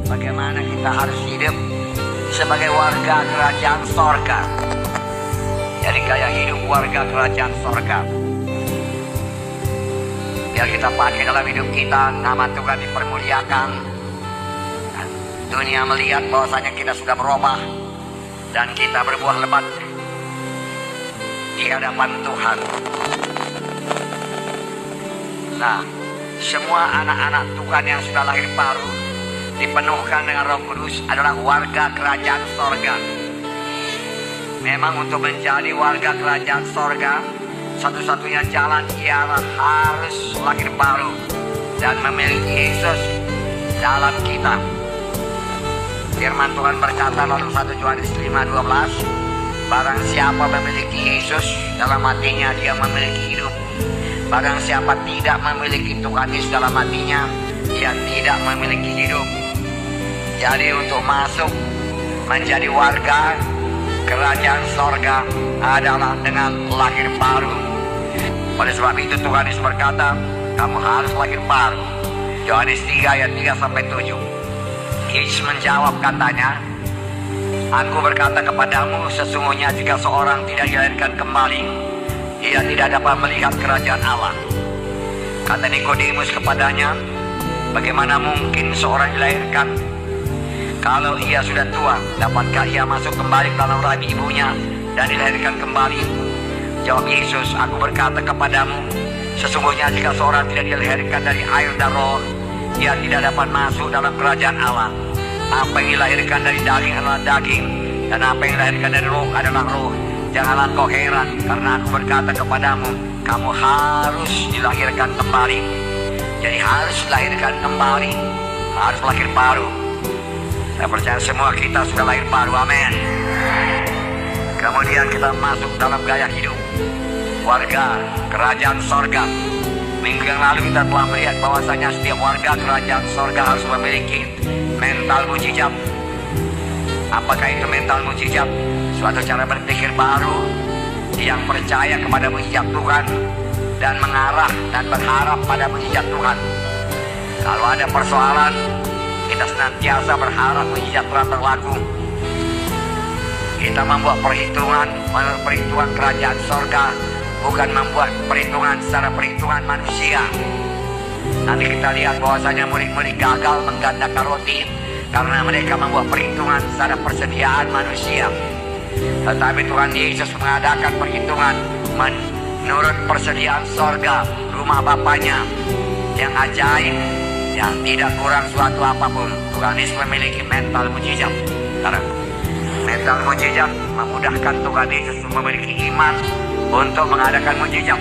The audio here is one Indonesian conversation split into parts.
Bagaimana kita harus hidup sebagai warga kerajaan sorga. Jadi gaya hidup warga kerajaan sorga, biar kita pakai dalam hidup kita, nama Tuhan dipermuliakan. Dunia melihat bahwasanya kita sudah berubah dan kita berbuah lebat di hadapan Tuhan. Nah, semua anak-anak Tuhan yang sudah lahir baru dipenuhkan dengan Roh Kudus adalah warga kerajaan sorga. Memang untuk menjadi warga kerajaan sorga, satu-satunya jalan ialah harus lahir baru dan memiliki Yesus dalam kita. Firman Tuhan berkata dalam 1 Yohanes 5:12, barang siapa memiliki Yesus dalam hatinya, dia memiliki hidup. Barang siapa tidak memiliki Tuhan Yesus dalam hatinya, dia tidak memiliki hidup. Jadi untuk masuk menjadi warga kerajaan sorga adalah dengan lahir baru. Oleh sebab itu Tuhan Yesus berkata, kamu harus lahir baru. Yohanes 3 ayat 3-7. Yesus menjawab katanya, aku berkata kepadamu, sesungguhnya jika seorang tidak dilahirkan kembali, ia tidak dapat melihat kerajaan Allah. Kata Nikodemus kepadanya, bagaimana mungkin seorang dilahirkan kalau ia sudah tua? Dapatkah ia masuk kembali ke dalam rahim ibunya dan dilahirkan kembali? Jawab Yesus, aku berkata kepadamu, sesungguhnya jika seorang tidak dilahirkan dari air dan roh, ia tidak dapat masuk dalam kerajaan Allah. Apa yang dilahirkan dari daging adalah daging, dan apa yang dilahirkan dari roh adalah roh. Janganlah kau heran, karena aku berkata kepadamu, kamu harus dilahirkan kembali. Jadi harus dilahirkan kembali, harus lahir baru. Saya percaya semua kita sudah lahir baru, amin. Kemudian kita masuk dalam gaya hidup warga kerajaan sorga. Minggu yang lalu kita telah melihat bahwasanya setiap warga kerajaan sorga harus memiliki mental mujizat. Apakah itu mental mujizat? Suatu cara berpikir baru yang percaya kepada mujizat Tuhan dan mengarah dan berharap pada mujizat Tuhan. Kalau ada persoalan, kita senantiasa berharap mujizat Tuhan berlaku. Kita membuat perhitungan menurut perhitungan kerajaan sorga, bukan membuat perhitungan secara perhitungan manusia. Nanti kita lihat bahwasanya murid-murid gagal menggandakan roti karena mereka membuat perhitungan secara persediaan manusia. Tetapi Tuhan Yesus mengadakan perhitungan menurut persediaan sorga, rumah Bapaknya yang ajaib, yang tidak kurang suatu apapun. Tuhan Yesus memiliki mental mujizat. Karena mental mujizat memudahkan Tuhan Yesus memiliki iman untuk mengadakan mujizat.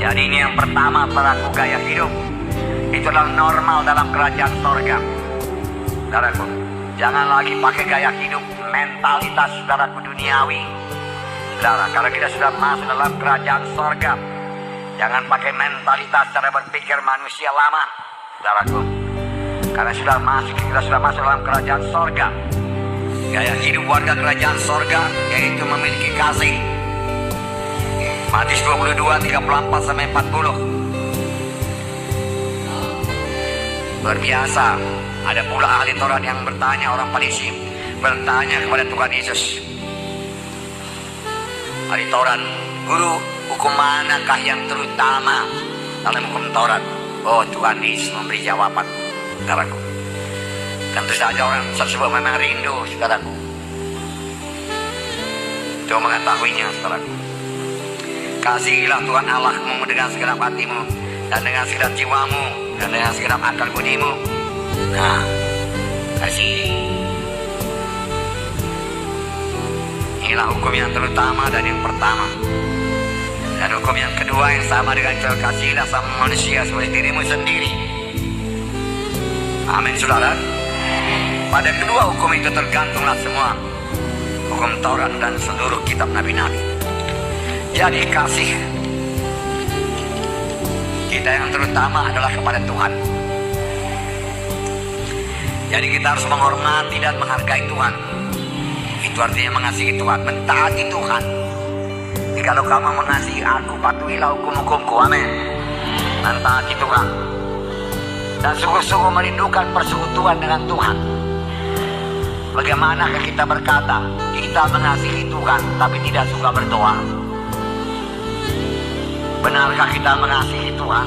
Jadi ini yang pertama, pelaku gaya hidup. Itu adalah normal dalam kerajaan sorga. Saudaraku, jangan lagi pakai gaya hidup mentalitas saudaraku duniawi. Saudara, kalau kita sudah masuk dalam kerajaan sorga, jangan pakai mentalitas cara berpikir manusia lama, saudaraku. Karena kita sudah masuk dalam kerajaan sorga. Gaya hidup warga kerajaan sorga yaitu memiliki kasih. Matius 22:34-40. Luar biasa. Ada pula ahli Taurat yang bertanya, orang Farisi bertanya kepada Tuhan Yesus. Ahli Taurat, guru, hukum manakah yang terutama dalam hukum Taurat? Oh, Tuhan Yesus memberi jawaban, saudaraku. Tentu saja orang tersebut memang rindu, saudaraku, untuk mengetahuinya, saudaraku. Kasihilah Tuhan Allahmu dengan segenap hatimu, dan dengan segenap jiwamu, dan dengan segenap akal budimu. Nah, kasih. Inilah hukum yang terutama dan yang pertama. Dan hukum yang kedua yang sama dengan itu, kasihilah sama manusia seperti dirimu sendiri. Amin, saudara. Pada kedua hukum itu tergantunglah semua hukum Taurat dan seluruh kitab nabi-nabi. Jadi kasih kita yang terutama adalah kepada Tuhan. Jadi kita harus menghormati dan menghargai Tuhan. Itu artinya mengasihi Tuhan, mentaati Tuhan. Jikalau kamu mengasihi aku, patuhilah hukum-hukumku, amin. mentaati Tuhan, dan sungguh-sungguh merindukan persekutuan dengan Tuhan. Bagaimanakah kita berkata kita mengasihi Tuhan tapi tidak suka berdoa? Benarkah kita mengasihi Tuhan?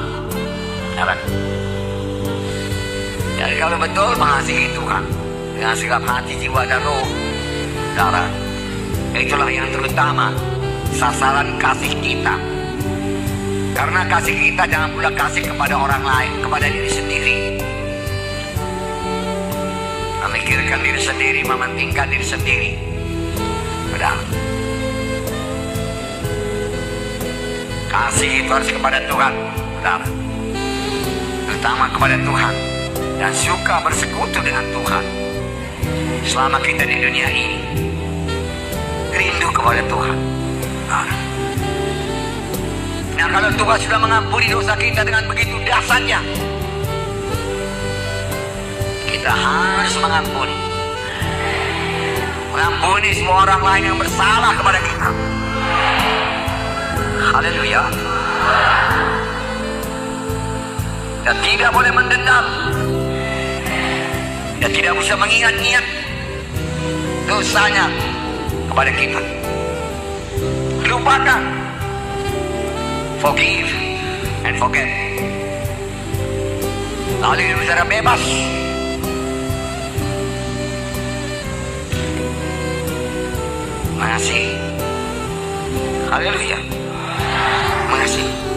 Saudara. Jadi kalau betul mengasihi Tuhan dengan segala hati, jiwa, dan roh, saudara, itulah yang terutama sasaran kasih kita. Karena kasih kita jangan pula kasih kepada orang lain, kepada diri sendiri. Memikirkan diri sendiri, mementingkan diri sendiri. Padahal kasih itu harus kepada Tuhan, saudara. Terutama kepada Tuhan, dan suka bersekutu dengan Tuhan. Selama kita di dunia ini, rindu kepada Tuhan, saudara. Nah, kalau Tuhan sudah mengampuni dosa kita dengan begitu dahsyatnya, kita harus mengampuni semua orang lain yang bersalah kepada kita. Haleluya. Dan tidak boleh mendendam, dan tidak bisa mengingat-ingat dosanya kepada kita. Lupakan. Forgive and forget. Lalu hidup secara bebas. Mengasihi. Haleluya. Mengasihi.